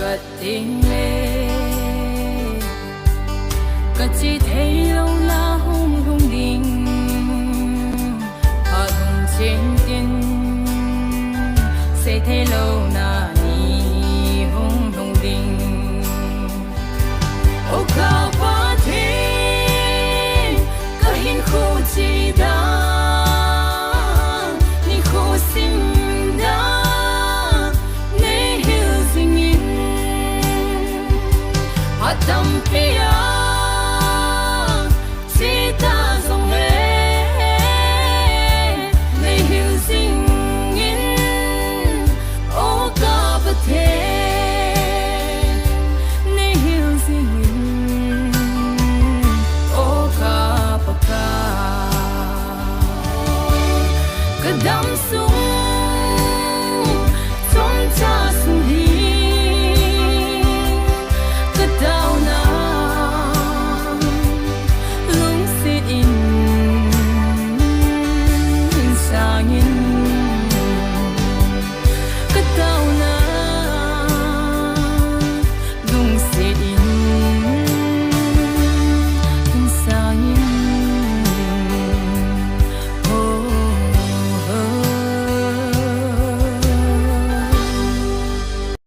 cất tình lệ cất chỉ thấy lâu la hùng hùng đình ở hùng trên tiên sẽ thấy lâu na ni hùng hùng đình ô cao quá thế có hin khu chỉ đa ni khu sim đa ne hiểu dinh in tâm pia